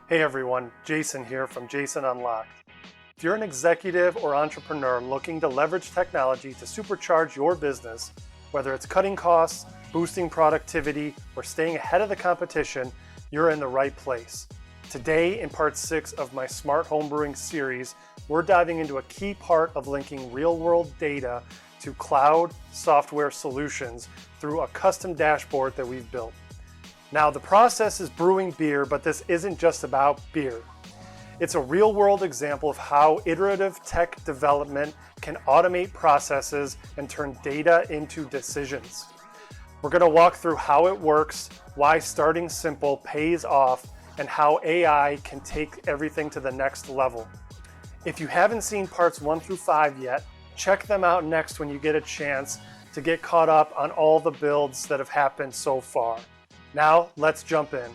Hey everyone, Jason here from Jason Unlocked. If you're an executive or entrepreneur looking to leverage technology to supercharge your business, whether it's cutting costs, boosting productivity, or staying ahead of the competition, you're in the right place. Today, in part 6 of my Smart Homebrewing series, we're diving into a key part of linking real-world data to cloud software solutions through a custom dashboard that we've built. Now, the process is brewing beer, but this isn't just about beer. It's a real-world example of how iterative tech development can automate processes and turn data into decisions. We're going to walk through how it works, why starting simple pays off, and how AI can take everything to the next level. If you haven't seen parts 1 through 5 yet, check them out next when you get a chance to get caught up on all the builds that have happened so far. Now, let's jump in.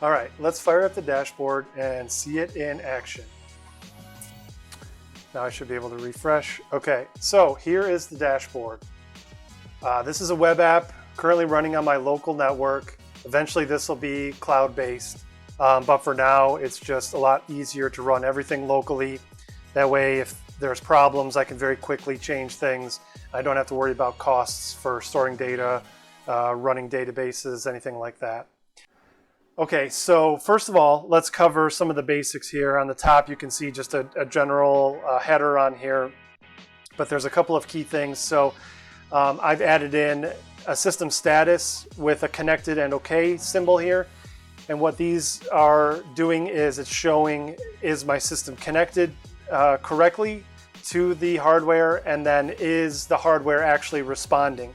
All right, let's fire up the dashboard and see it in action. Now I should be able to refresh. Okay, so here is the dashboard. This is a web app currently running on my local network. Eventually this will be cloud-based, but for now it's just a lot easier to run everything locally. That way, if there's problems, I can very quickly change things. I don't have to worry about costs for storing data, running databases, anything like that. Okay, so first of all, let's cover some of the basics here. On the top, you can see just a general header on here, but there's a couple of key things. So I've added in a system status with a connected and OK symbol here. And what these are doing is it's showing, is my system connected correctly to the hardware, and then is the hardware actually responding?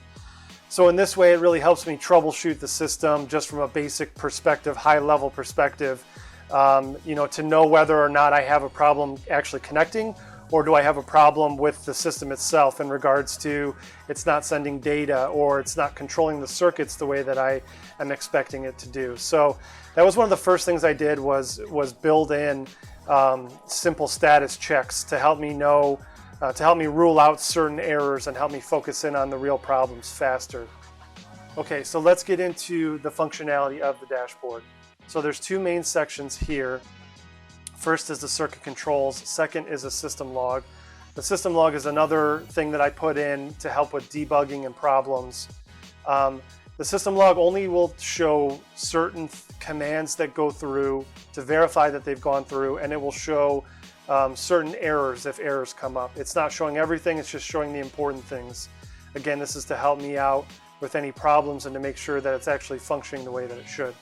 So in this way, it really helps me troubleshoot the system just from a basic perspective, high-level perspective, to know whether or not I have a problem actually connecting, or do I have a problem with the system itself in regards to it's not sending data or it's not controlling the circuits the way that I am expecting it to do. So that was one of the first things I did was build in simple status checks to help me know, to help me rule out certain errors and help me focus in on the real problems faster. Okay, so let's get into the functionality of the dashboard. So there's two main sections here. First is the circuit controls, second is a system log. The system log is another thing that I put in to help with debugging and problems. The system log only will show certain commands that go through to verify that they've gone through, and it will show certain errors if errors come up. It's not showing everything, it's just showing the important things. Again, this is to help me out with any problems and to make sure that it's actually functioning the way that it should.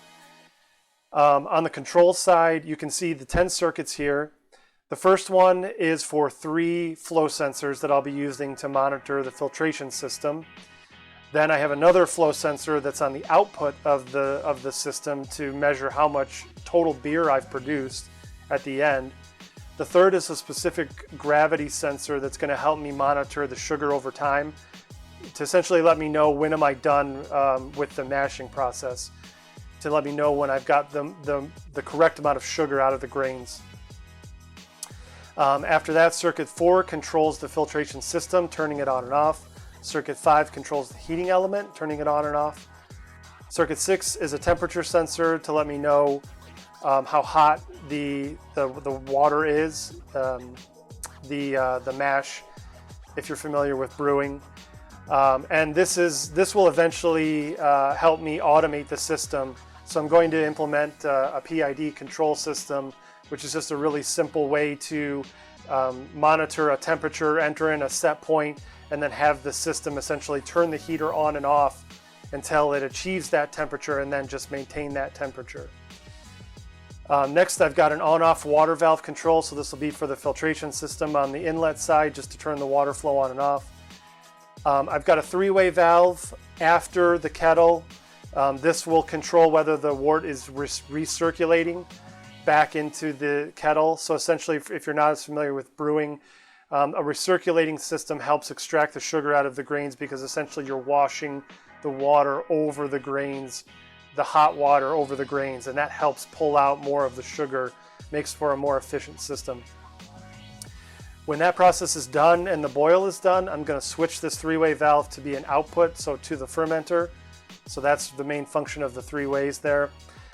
On the control side, you can see the 10 circuits here. The first one is for 3 flow sensors that I'll be using to monitor the filtration system. Then I have another flow sensor that's on the output of the system to measure how much total beer I've produced at the end. The third is a specific gravity sensor that's going to help me monitor the sugar over time to essentially let me know when am I done with the mashing process, to let me know when I've got the correct amount of sugar out of the grains. After that, circuit 4 controls the filtration system, turning it on and off. Circuit 5 controls the heating element, turning it on and off. Circuit 6 is a temperature sensor to let me know how hot the water is, the mash, if you're familiar with brewing. And this will eventually help me automate the system. So I'm going to implement a PID control system, which is just a really simple way to monitor a temperature, enter in a set point, and then have the system essentially turn the heater on and off until it achieves that temperature, and then just maintain that temperature. Next, I've got an on-off water valve control, so this will be for the filtration system on the inlet side, just to turn the water flow on and off. I've got a 3-way valve after the kettle. This will control whether the wort is recirculating back into the kettle. So essentially, if you're not as familiar with brewing, a recirculating system helps extract the sugar out of the grains, because essentially you're washing the water over the grains, the hot water over the grains, and that helps pull out more of the sugar, makes for a more efficient system. When that process is done and the boil is done, I'm going to switch this 3-way valve to be an output, so to the fermenter. So that's the main function of the 3 ways there.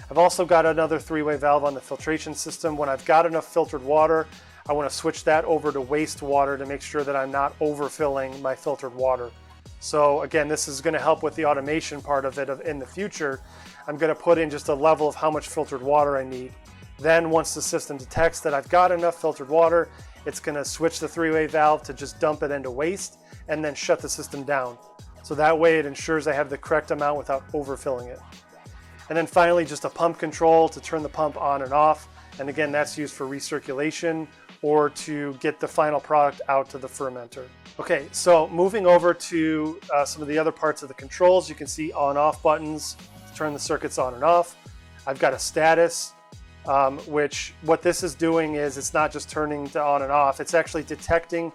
I've also got another three-way valve on the filtration system. When I've got enough filtered water, I want to switch that over to wastewater to make sure that I'm not overfilling my filtered water. So again, this is going to help with the automation part of it in the future. I'm going to put in just a level of how much filtered water I need. Then once the system detects that I've got enough filtered water, it's going to switch the three-way valve to just dump it into waste and then shut the system down. So that way it ensures I have the correct amount without overfilling it. And then finally, just a pump control to turn the pump on and off. And again, that's used for recirculation or to get the final product out to the fermenter. Okay, so moving over to some of the other parts of the controls, you can see on-off buttons to turn the circuits on and off. I've got a status, which what this is doing is it's not just turning to on and off, it's actually detecting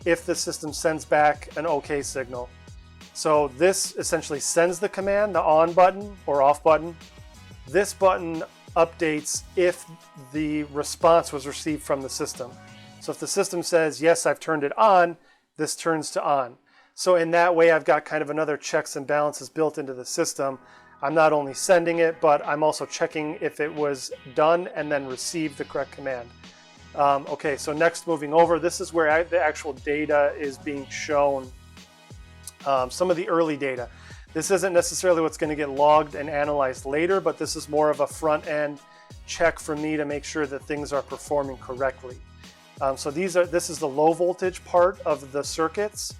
if the system sends back an OK signal. So this essentially sends the command, the on button or off button. This button updates if the response was received from the system. So if the system says, yes, I've turned it on, this turns to on. So in that way, I've got kind of another checks and balances built into the system. I'm not only sending it, but I'm also checking if it was done and then received the correct command. Okay, so next moving over, this is where the actual data is being shown. Some of the early data. This isn't necessarily what's going to get logged and analyzed later, but this is more of a front end check for me to make sure that things are performing correctly. So this is the low voltage part of the circuits,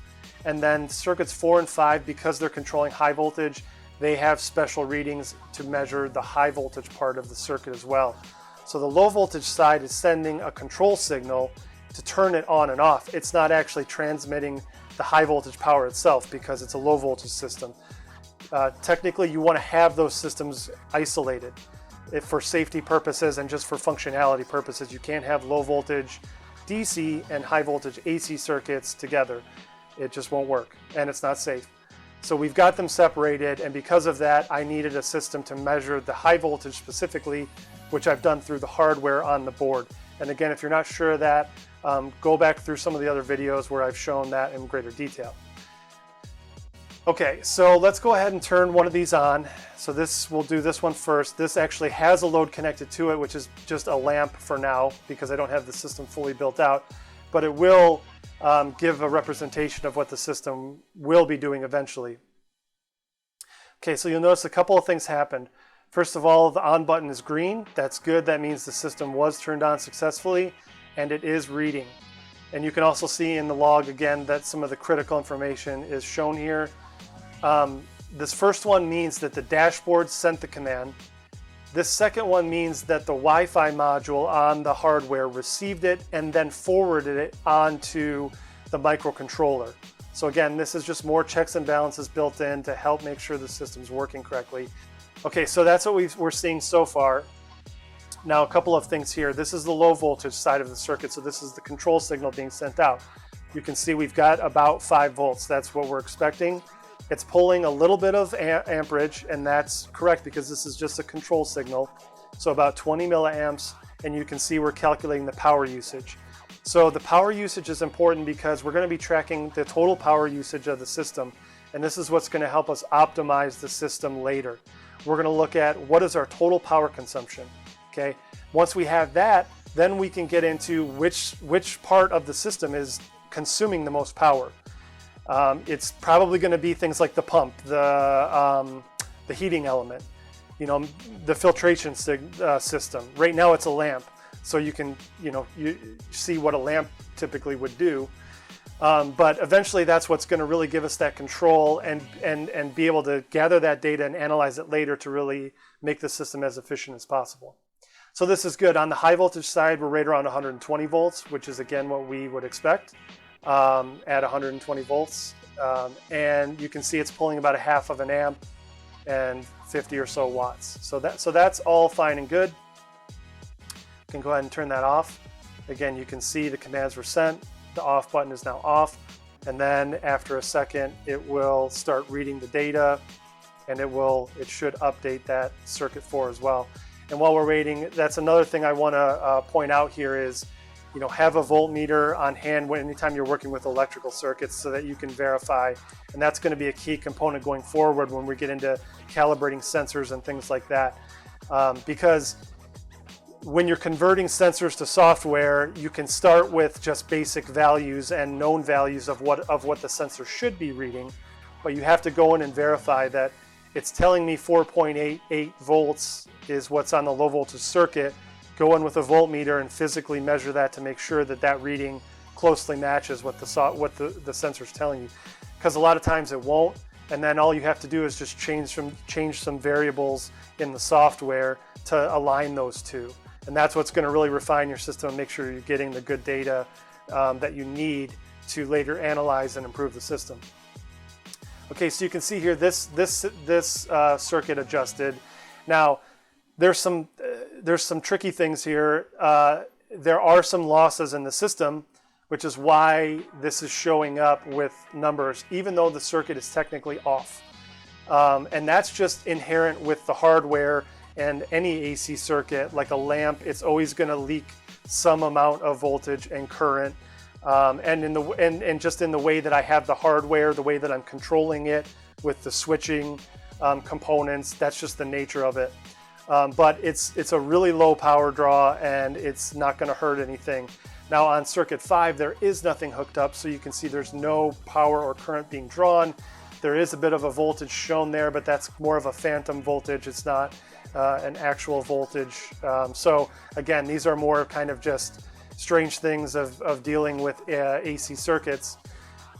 and then circuits 4 and 5, because they're controlling high voltage, they have special readings to measure the high voltage part of the circuit as well. So the low voltage side is sending a control signal to turn it on and off. It's not actually transmitting the high voltage power itself because it's a low voltage system. Technically, you want to have those systems isolated. If for safety purposes and just for functionality purposes, you can't have low voltage DC and high voltage AC circuits together. It just won't work and it's not safe. So we've got them separated, and because of that, I needed a system to measure the high voltage specifically, which I've done through the hardware on the board. And again, if you're not sure of that, go back through some of the other videos where I've shown that in greater detail. Okay, so let's go ahead and turn one of these on. So we'll do this one first. This actually has a load connected to it, which is just a lamp for now because I don't have the system fully built out, but it will give a representation of what the system will be doing eventually. Okay, so you'll notice a couple of things happened. First of all, the on button is green. That's good. That means the system was turned on successfully and it is reading. And you can also see in the log again that some of the critical information is shown here. This first one means that the dashboard sent the command. This second one means that the Wi-Fi module on the hardware received it and then forwarded it onto the microcontroller. So again, this is just more checks and balances built in to help make sure the system's working correctly. Okay, so that's what we're seeing so far. Now a couple of things here. This is the low voltage side of the circuit, so this is the control signal being sent out. You can see we've got about 5 volts. That's what we're expecting. It's pulling a little bit of amperage, and that's correct because this is just a control signal. So about 20 milliamps, and you can see we're calculating the power usage. So the power usage is important because we're going to be tracking the total power usage of the system, and this is what's going to help us optimize the system later. We're going to look at what is our total power consumption. Okay, once we have that, then we can get into which part of the system is consuming the most power. It's probably going to be things like the pump, the heating element, the filtration system. Right now it's a lamp, so you can you see what a lamp typically would do. But eventually that's what's going to really give us that control and be able to gather that data and analyze it later to really make the system as efficient as possible. So this is good. On the high voltage side, we're right around 120 volts, which is again what we would expect at 120 volts. And you can see it's pulling about 1/2 of an amp and 50 or so watts. So that's all fine and good. You can go ahead and turn that off. Again, you can see the commands were sent. The off button is now off. And then after a second, it will start reading the data, and it should update that circuit 4 as well. And while we're waiting, that's another thing I want to point out here is, have a voltmeter on hand anytime you're working with electrical circuits so that you can verify. And that's going to be a key component going forward when we get into calibrating sensors and things like that. because when you're converting sensors to software, you can start with just basic values and known values of what the sensor should be reading, but you have to go in and verify that it's telling me 4.88 volts is what's on the low voltage circuit. Go in with a voltmeter and physically measure that to make sure that that reading closely matches what the sensor's telling you, because a lot of times it won't, and then all you have to do is just change some variables in the software to align those two. And that's what's going to really refine your system and make sure you're getting the good data that you need to later analyze and improve the system. Okay, so you can see here this circuit adjusted. Now, there's some tricky things here. There are some losses in the system, which is why this is showing up with numbers, even though the circuit is technically off. And that's just inherent with the hardware. And any AC circuit, like a lamp, it's always going to leak some amount of voltage and current. And just in the way that I have the hardware, the way that I'm controlling it with the switching components, that's just the nature of it. But it's a really low power draw, and it's not going to hurt anything. Now on circuit 5, there is nothing hooked up, so you can see there's no power or current being drawn. There is a bit of a voltage shown there, but that's more of a phantom voltage. It's not an actual voltage. So again, these are more kind of just strange things of dealing with AC circuits.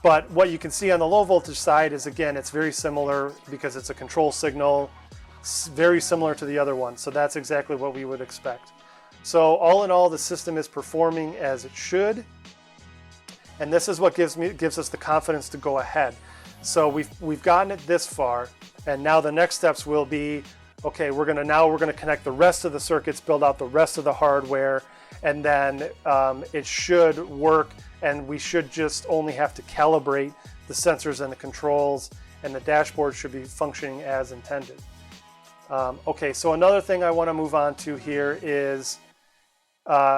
But what you can see on the low voltage side is, again, it's very similar because it's a control signal, very similar to the other one. So that's exactly what we would expect. So all in all, the system is performing as it should. And this is what gives us the confidence to go ahead. So we've gotten it this far, and now the next steps will be, okay, we're going to connect the rest of the circuits, build out the rest of the hardware, and then it should work, and we should just only have to calibrate the sensors and the controls, and the dashboard should be functioning as intended. Okay, so another thing I want to move on to here is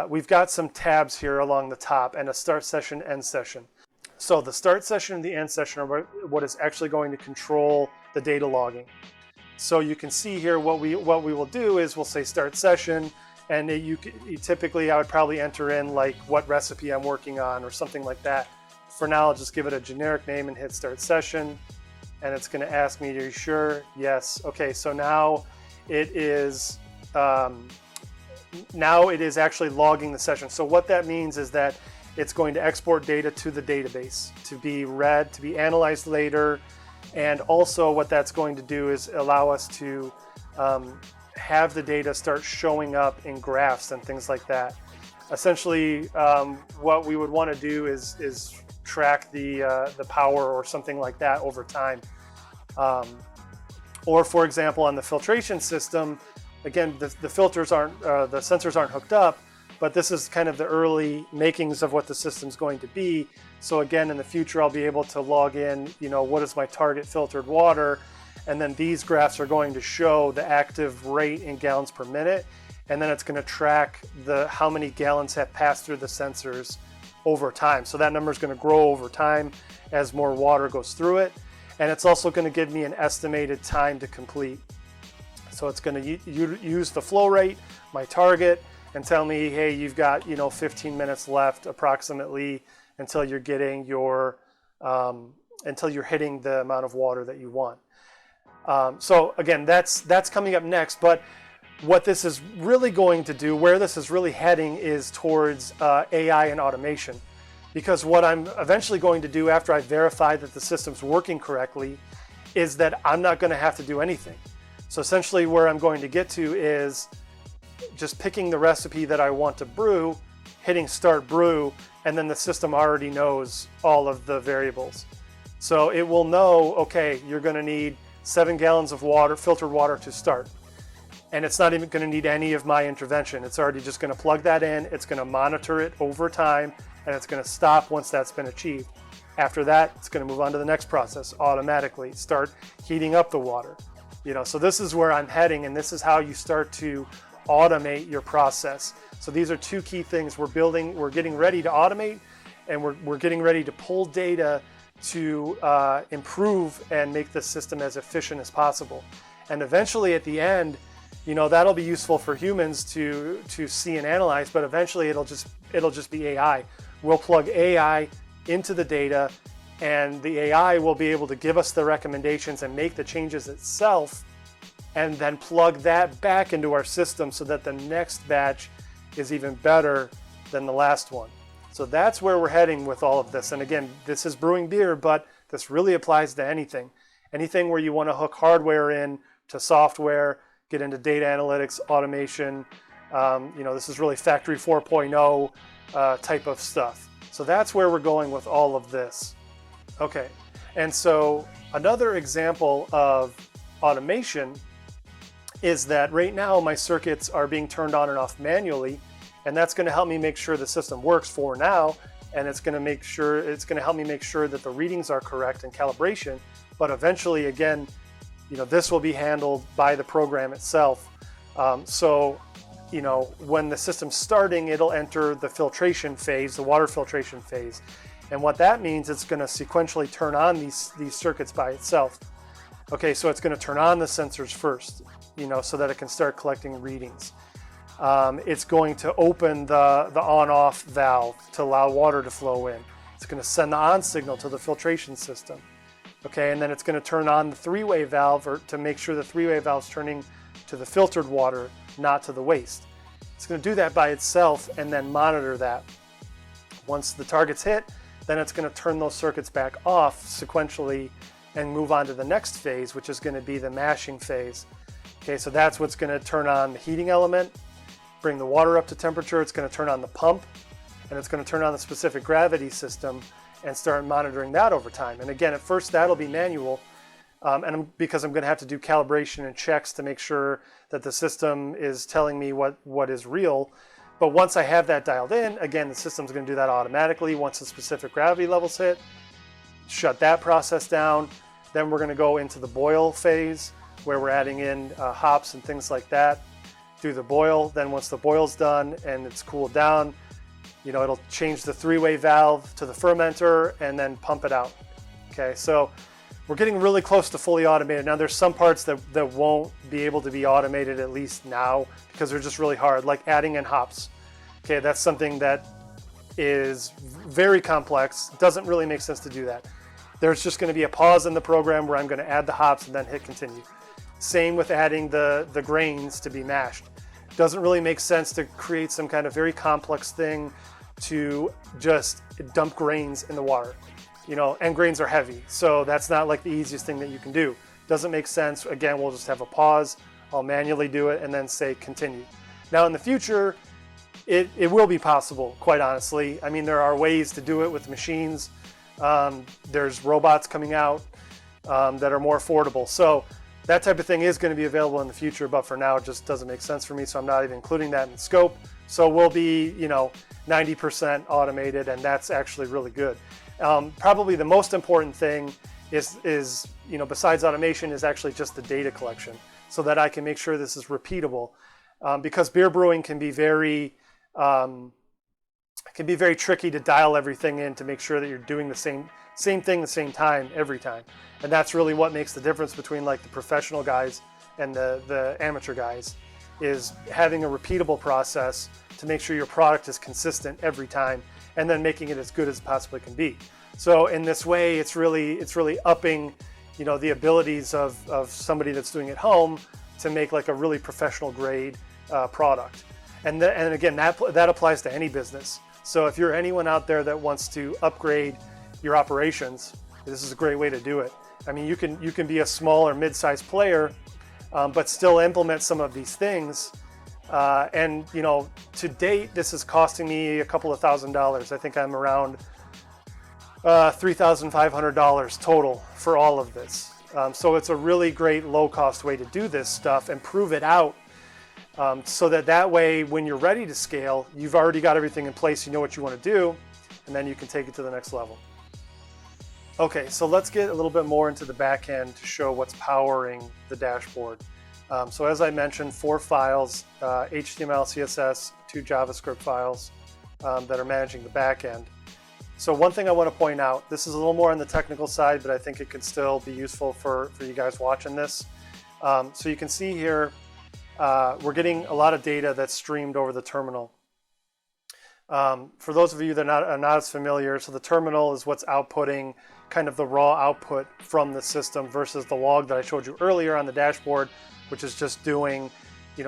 we've got some tabs here along the top, and a start session, end session. So the start session and the end session are what is actually going to control the data logging. So you can see here what we will do is we'll say start session, and typically I would probably enter in like what recipe I'm working on or something like that. For now, I'll just give it a generic name and hit start session, and it's going to ask me, are you sure? Yes. Okay, so now it is actually logging the session. So what that means is that it's going to export data to the database to be read, to be analyzed later. And also what that's going to do is allow us to have the data start showing up in graphs and things like that. Essentially, what we would want to do is track the power or something like that over time. Or for example, on the filtration system, again, the filters aren't, the sensors aren't hooked up, but this is kind of the early makings of what the system's going to be. So again, in the future, I'll be able to log in, what is my target filtered water? And then these graphs are going to show the active rate in gallons per minute. And then it's going to track how many gallons have passed through the sensors over time. So that number is going to grow over time as more water goes through it. And it's also going to give me an estimated time to complete. So it's going to use the flow rate, my target, and tell me, hey, you've got 15 minutes left approximately until you're getting until you're hitting the amount of water that you want. So again, that's coming up next. But what this is really going to do, where this is really heading, is towards AI and automation. Because what I'm eventually going to do after I verify that the system's working correctly is that I'm not going to have to do anything. So essentially where I'm going to get to is just picking the recipe that I want to brew, hitting start brew, and then the system already knows all of the variables. So it will know, okay, you're going to need 7 gallons of water, filtered water, to start. And it's not even going to need any of my intervention. It's already just going to plug that in, it's going to monitor it over time, and it's going to stop once that's been achieved. After that, it's going to move on to the next process automatically, start heating up the water. So this is where I'm heading, and this is how you start to automate your process. So these are two key things we're getting ready to automate, and we're getting ready to pull data to improve and make the system as efficient as possible. And eventually at the end, that'll be useful for humans to see and analyze, but eventually it'll just be AI. We'll plug AI into the data, and the AI will be able to give us the recommendations and make the changes itself, and then plug that back into our system so that the next batch is even better than the last one. So that's where we're heading with all of this. And again, this is brewing beer, but this really applies to anything. Anything where you want to hook hardware in to software, get into data analytics, automation. This is really Factory 4.0 type of stuff. So that's where we're going with all of this. Okay, and so another example of automation is that right now my circuits are being turned on and off manually, and that's going to help me make sure the system works for now, and it's going to help me make sure that the readings are correct and calibration. But eventually, again, this will be handled by the program itself. When the system's starting, it'll enter the filtration phase, the water filtration phase. And what that means, it's going to sequentially turn on these circuits by itself. Okay, so it's going to turn on the sensors first, so that it can start collecting readings. It's going to open the on-off valve to allow water to flow in. It's going to send the on signal to the filtration system. Okay, and then it's going to turn on the three-way valve to make sure the three-way valve's turning to the filtered water, not to the waste. It's going to do that by itself and then monitor that. Once the target's hit, then it's going to turn those circuits back off sequentially and move on to the next phase, which is going to be the mashing phase. Okay, so that's what's going to turn on the heating element, bring the water up to temperature. It's going to turn on the pump, and it's going to turn on the specific gravity system and start monitoring that over time. And again, at first that'll be manual, because I'm going to have to do calibration and checks to make sure that the system is telling me what is real. But once I have that dialed in, again, the system's going to do that automatically. Once the specific gravity levels hit, shut that process down. Then we're going to go into the boil phase, where we're adding in hops and things like that. Do the boil. Then once the boil's done and it's cooled down, it'll change the three-way valve to the fermenter and then pump it out. Okay, so we're getting really close to fully automated. Now there's some parts that won't be able to be automated, at least now, because they're just really hard, like adding in hops. Okay, that's something that is very complex. Doesn't really make sense to do that. There's just going to be a pause in the program where I'm going to add the hops and then hit continue. Same with adding the grains to be mashed. Doesn't really make sense to create some kind of very complex thing to just dump grains in the water. And grains are heavy, so that's not like the easiest thing that you can do. Doesn't make sense. Again, we'll just have a pause. I'll manually do it and then say continue. Now in the future, it will be possible, quite honestly. I mean, there are ways to do it with machines. There's robots coming out that are more affordable. So that type of thing is going to be available in the future, but for now it just doesn't make sense for me, so I'm not even including that in the scope. So we'll be, 90% automated, and that's actually really good. Probably the most important thing is besides automation, is actually just the data collection, so that I can make sure this is repeatable. Because beer brewing can be very tricky to dial everything in to make sure that you're doing the same thing the same time every time. And that's really what makes the difference between like the professional guys and the amateur guys, is having a repeatable process to make sure your product is consistent every time, and then making it as good as it possibly can be. So in this way, it's really upping, the abilities of somebody that's doing it at home to make like a really professional grade product. And again, that applies to any business. So if you're anyone out there that wants to upgrade your operations, this is a great way to do it. I mean, you can be a small or mid-sized player, but still implement some of these things. And to date, this is costing me a couple of $1,000s. I think I'm around $3,500 total for all of this. So it's a really great low-cost way to do this stuff and prove it out, so that way, when you're ready to scale, you've already got everything in place. You know what you want to do, and then you can take it to the next level. Okay, so let's get a little bit more into the back end to show what's powering the dashboard. So as I mentioned, 4 files, HTML, CSS, 2 JavaScript files that are managing the back end. So one thing I want to point out, this is a little more on the technical side, but I think it can still be useful for you guys watching this. So you can see here, we're getting a lot of data that's streamed over the terminal. For those of you that are not as familiar, so the terminal is what's outputting kind of the raw output from the system versus the log that I showed you earlier on the dashboard, which is just doing,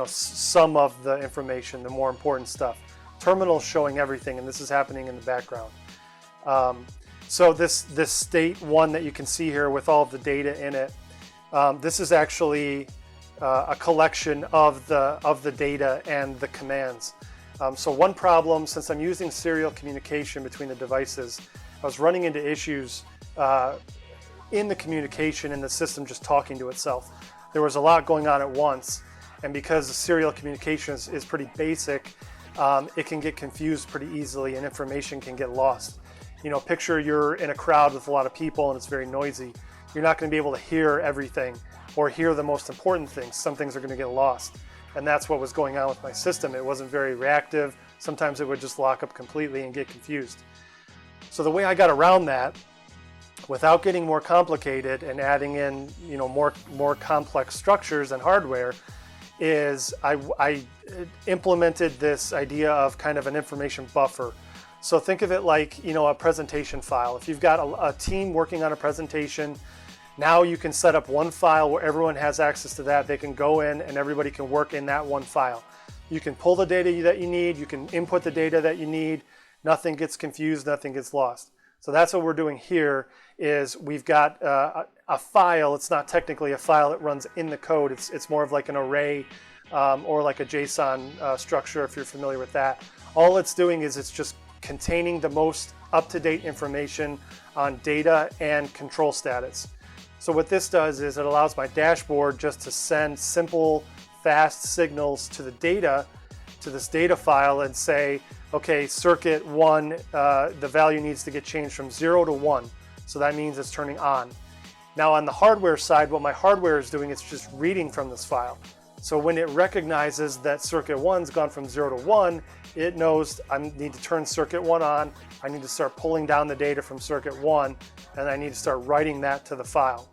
some of the information, the more important stuff. Terminal's showing everything, and this is happening in the background. So this state one that you can see here with all of the data in it, this is actually a collection of the data and the commands. So one problem, since I'm using serial communication between the devices, I was running into issues in the communication and the system just talking to itself. There was a lot going on at once, and because the serial communication is pretty basic, it can get confused pretty easily and information can get lost. Picture you're in a crowd with a lot of people and it's very noisy. You're not going to be able to hear everything or hear the most important things. Some things are going to get lost. And that's what was going on with my system. It wasn't very reactive. Sometimes it would just lock up completely and get confused. So the way I got around that, without getting more complicated and adding in more complex structures and hardware, is I implemented this idea of kind of an information buffer. So think of it like a presentation file. If you've got a team working on a presentation, now you can set up one file where everyone has access to that. They can go in and everybody can work in that one file. You can pull the data that you need. You can input the data that you need. Nothing gets confused. Nothing gets lost. So that's what we're doing here. Is we've got a file. It's not technically a file. It runs in the code. It's more of like an array or like a JSON structure, if you're familiar with that. All it's doing is it's just containing the most up-to-date information on data and control status. So what this does is it allows my dashboard just to send simple, fast signals to the data, to this data file, and say, okay, circuit 1, the value needs to get changed from 0 to 1. So that means it's turning on. Now on the hardware side, what my hardware is doing is just reading from this file. So when it recognizes that circuit 1's gone from 0 to 1, it knows I need to turn circuit 1 on, I need to start pulling down the data from circuit 1, and I need to start writing that to the file.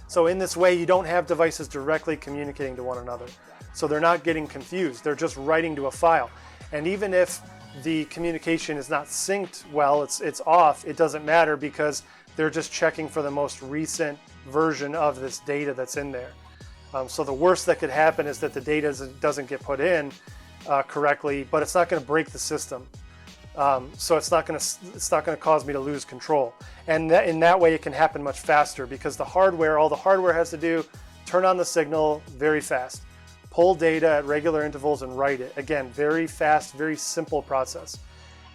So in this way, you don't have devices directly communicating to one another. So they're not getting confused, they're just writing to a file. And even if the communication is not synced well, it's off, it doesn't matter because they're just checking for the most recent version of this data that's in there. So the worst that could happen is that the data doesn't get put in correctly, but it's not going to break the system. So it's not going to cause me to lose control. And in that way, it can happen much faster because all the hardware has to do, turn on the signal very fast, pull data at regular intervals and write it. Again, very fast, very simple process.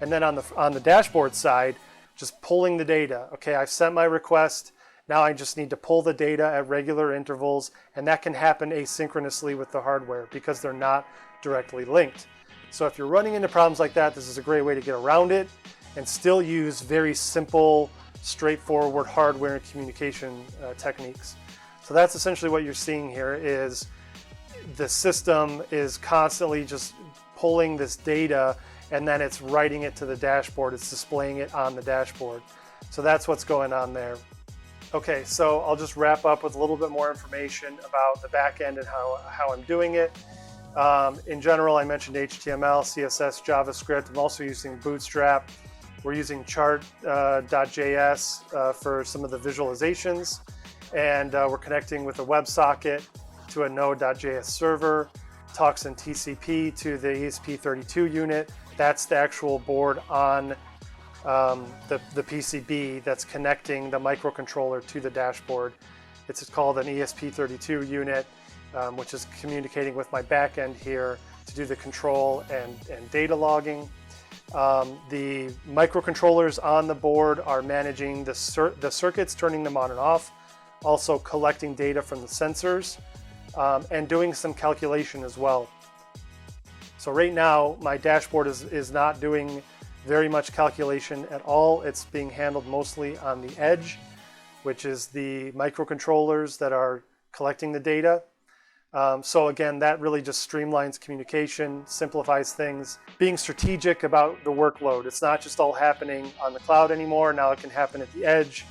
And then on the dashboard side, just pulling the data. Okay, I've sent my request. Now I just need to pull the data at regular intervals, and that can happen asynchronously with the hardware because they're not directly linked. So if you're running into problems like that, this is a great way to get around it and still use very simple, straightforward hardware and communication techniques. So that's essentially what you're seeing here is the system is constantly just pulling this data and then it's writing it to the dashboard. It's displaying it on the dashboard. So that's what's going on there. Okay, so I'll just wrap up with a little bit more information about the back end and how I'm doing it. In general, I mentioned HTML, CSS, JavaScript. I'm also using Bootstrap. We're using chart.js for some of the visualizations. And we're connecting with a WebSocket to a node.js server, talks in TCP to the ESP32 unit. That's the actual board on the PCB that's connecting the microcontroller to the dashboard. It's called an ESP32 unit, which is communicating with my back end here to do the control and data logging. The microcontrollers on the board are managing the circuits, turning them on and off, also collecting data from the sensors, and doing some calculation as well. So right now, my dashboard is not doing very much calculation at all. It's being handled mostly on the edge, which is the microcontrollers that are collecting the data. So again, that really just streamlines communication, simplifies things, being strategic about the workload. It's not just all happening on the cloud anymore. Now it can happen at the edge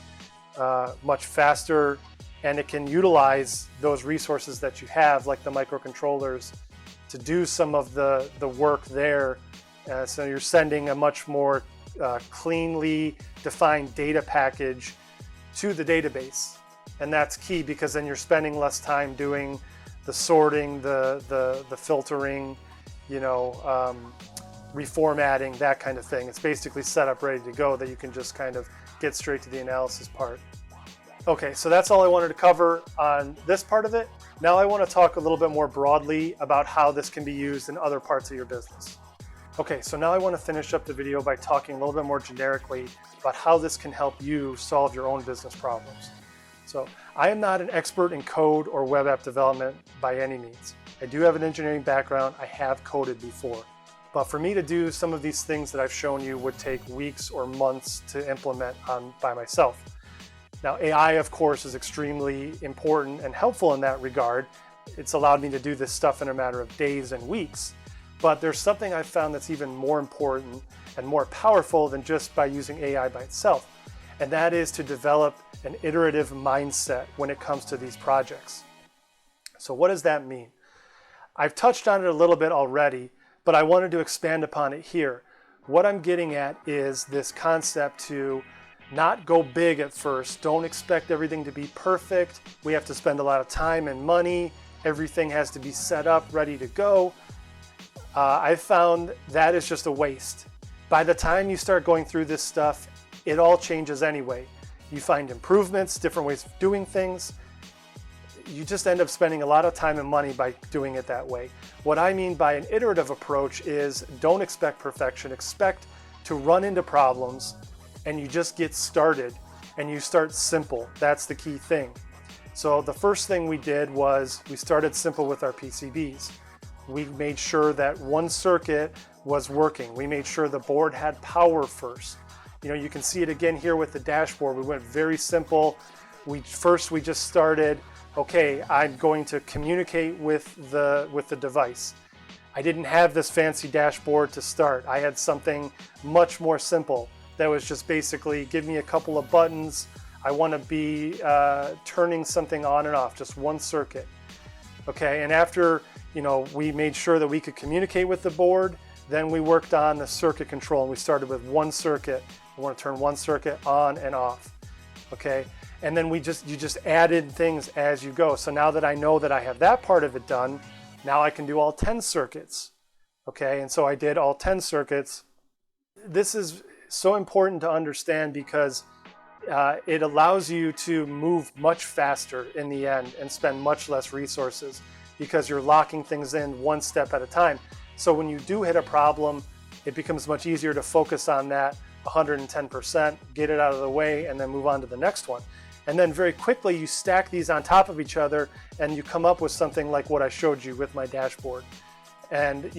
much faster and it can utilize those resources that you have, like the microcontrollers, to do some of the work there. So you're sending a much more cleanly defined data package to the database. And that's key, because then you're spending less time doing the sorting, the filtering, reformatting, that kind of thing. It's basically set up, ready to go, that you can just kind of get straight to the analysis part. Okay, so that's all I wanted to cover on this part of it. Now I want to talk a little bit more broadly about how this can be used in other parts of your business. Okay, so now I want to finish up the video by talking a little bit more generically about how this can help you solve your own business problems. So I am not an expert in code or web app development by any means. I do have an engineering background. I have coded before. But for me to do some of these things that I've shown you would take weeks or months to implement by myself. Now, AI, of course, is extremely important and helpful in that regard. It's allowed me to do this stuff in a matter of days and weeks. But there's something I've found that's even more important and more powerful than just by using AI by itself. And that is to develop an iterative mindset when it comes to these projects. So what does that mean? I've touched on it a little bit already, but I wanted to expand upon it here. What I'm getting at is this concept to not go big at first. Don't expect everything to be perfect. We have to spend a lot of time and money. Everything has to be set up, ready to go. I've found that is just a waste. By the time you start going through this stuff, it all changes anyway. You find improvements, different ways of doing things. You just end up spending a lot of time and money by doing it that way. What I mean by an iterative approach is don't expect perfection. Expect to run into problems, and you just get started and you start simple. That's the key thing. So the first thing we did was we started simple with our PCBs. We made sure that one circuit was working. We made sure the board had power first. You can see it again here with the dashboard. We went very simple. We just started, okay, I'm going to communicate with the device. I didn't have this fancy dashboard to start. I had something much more simple that was just basically give me a couple of buttons. I want to be turning something on and off, just one circuit. Okay, and after we made sure that we could communicate with the board, then we worked on the circuit control, and we started with one circuit. We want to turn one circuit on and off. Okay, and then you just added things as you go. So now that I know that I have that part of it done, now I can do all 10 circuits. Okay, and so I did all 10 circuits. This is so important to understand because it allows you to move much faster in the end and spend much less resources because you're locking things in one step at a time. So when you do hit a problem, it becomes much easier to focus on that 110%, get it out of the way, and then move on to the next one. And then very quickly you stack these on top of each other and you come up with something like what I showed you with my dashboard. And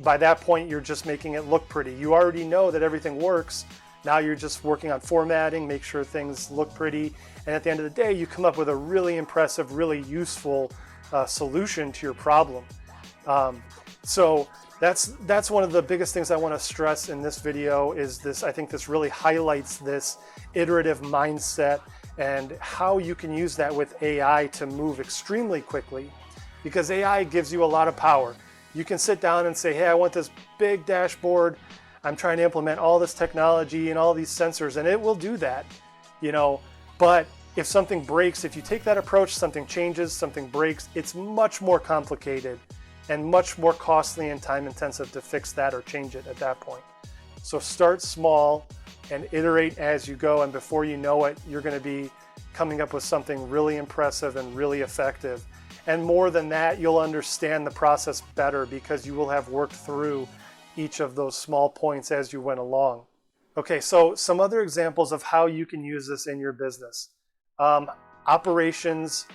by that point you're just making it look pretty. You already know that everything works. Now you're just working on formatting, make sure things look pretty. And at the end of the day, you come up with a really impressive, really useful solution to your problem. So that's one of the biggest things I want to stress in this video is this. I think this really highlights this iterative mindset and how you can use that with AI to move extremely quickly, because AI gives you a lot of power. You can sit down and say, hey, I want this big dashboard. I'm trying to implement all this technology and all these sensors, and it will do that, but if something breaks, if you take that approach, something changes, something breaks, it's much more complicated and much more costly and time intensive to fix that or change it at that point. So start small and iterate as you go, and before you know it, you're going to be coming up with something really impressive and really effective. And more than that, you'll understand the process better because you will have worked through each of those small points as you went along. Okay, so some other examples of how you can use this in your business. Operations,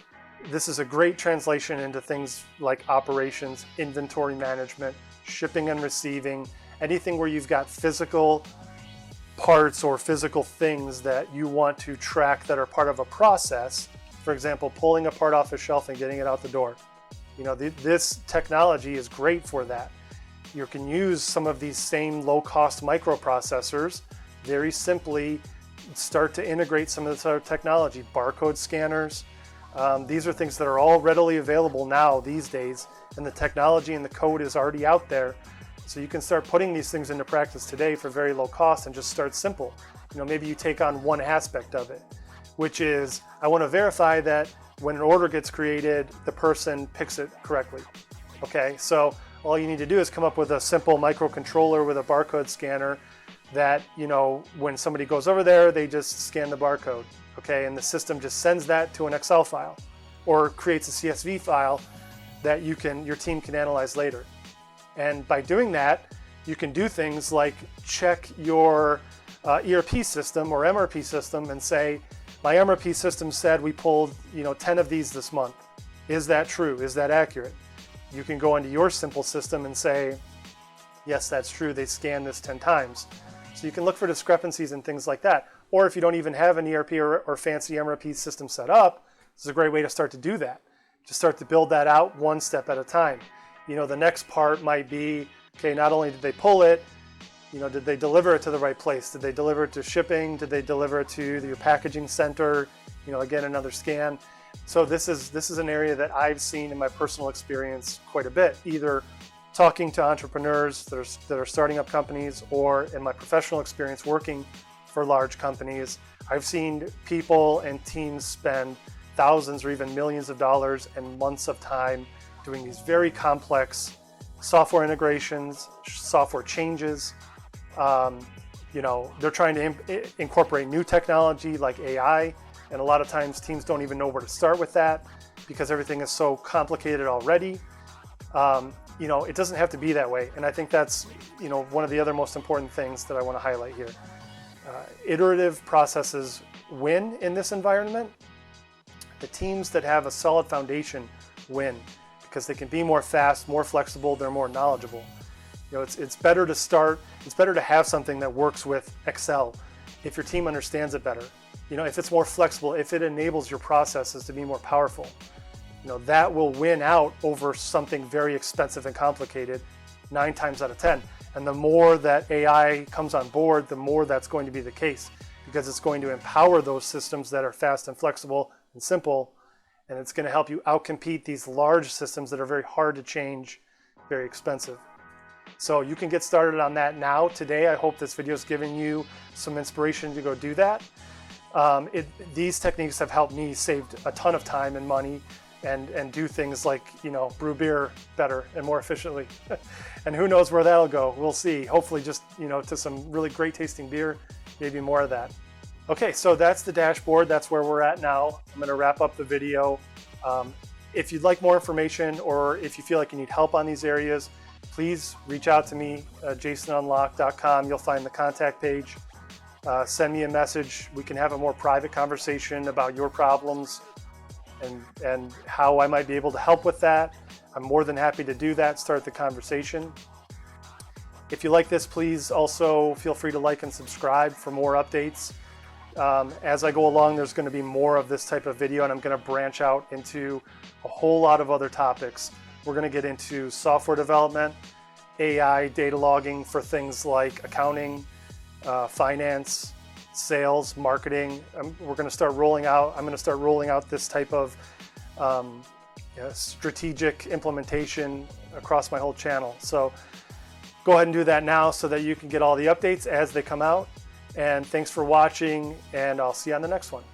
this is a great translation into things like operations, inventory management, shipping and receiving, anything where you've got physical parts or physical things that you want to track that are part of a process. For example, pulling a part off a shelf and getting it out the door. This technology is great for that. You can use some of these same low-cost microprocessors, very simply start to integrate some of this other technology, barcode scanners, These are things that are all readily available now these days, and the technology and the code is already out there. So you can start putting these things into practice today for very low cost and just start simple. Maybe you take on one aspect of it, which is, I want to verify that when an order gets created, the person picks it correctly. Okay, so all you need to do is come up with a simple microcontroller with a barcode scanner that, when somebody goes over there, they just scan the barcode. Okay, and the system just sends that to an Excel file or creates a CSV file that your team can analyze later. And by doing that, you can do things like check your ERP system or MRP system and say, my MRP system said we pulled 10 of these this month. Is that true? Is that accurate? You can go into your simple system and say, yes, that's true. They scanned this 10 times. So you can look for discrepancies and things like that. Or if you don't even have an ERP or fancy MRP system set up, this is a great way to start to do that. Just start to build that out one step at a time. The next part might be, okay, not only did they pull it, did they deliver it to the right place? Did they deliver it to shipping? Did they deliver it to your packaging center? Again, another scan. So this is an area that I've seen in my personal experience quite a bit, either talking to entrepreneurs that are starting up companies, or in my professional experience working for large companies. I've seen people and teams spend thousands or even millions of dollars and months of time doing these very complex software integrations, software changes. They're trying to incorporate new technology like AI, and a lot of times teams don't even know where to start with that because everything is so complicated already. It doesn't have to be that way, and I think that's one of the other most important things that I want to highlight here. Iterative processes win in this environment. The teams that have a solid foundation win because they can be more fast, more flexible, they're more knowledgeable. It's better to have something that works with Excel if your team understands it better. If it's more flexible, if it enables your processes to be more powerful, that will win out over something very expensive and complicated 9 times out of 10. And the more that AI comes on board, the more that's going to be the case, because it's going to empower those systems that are fast and flexible and simple, and it's going to help you outcompete these large systems that are very hard to change, very expensive. So you can get started on that now, today. I hope this video has given you some inspiration to go do that. These techniques have helped me save a ton of time and money and do things like, brew beer better and more efficiently. And who knows where that'll go. We'll see. Hopefully just, to some really great tasting beer, maybe more of that. Okay, so that's the dashboard. That's where we're at now. I'm going to wrap up the video. If you'd like more information, or if you feel like you need help on these areas, please reach out to me, jasonunlock.com. You'll find the contact page. Send me a message. We can have a more private conversation about your problems and how I might be able to help with that. I'm more than happy to do that, start the conversation. If you like this, please also feel free to like and subscribe for more updates. As I go along, there's going to be more of this type of video, and I'm going to branch out into a whole lot of other topics. We're going to get into software development, AI, data logging for things like accounting, finance, sales, marketing. We're going to start rolling out. I'm going to start rolling out this type of strategic implementation across my whole channel. So go ahead and do that now so that you can get all the updates as they come out. And thanks for watching, and I'll see you on the next one.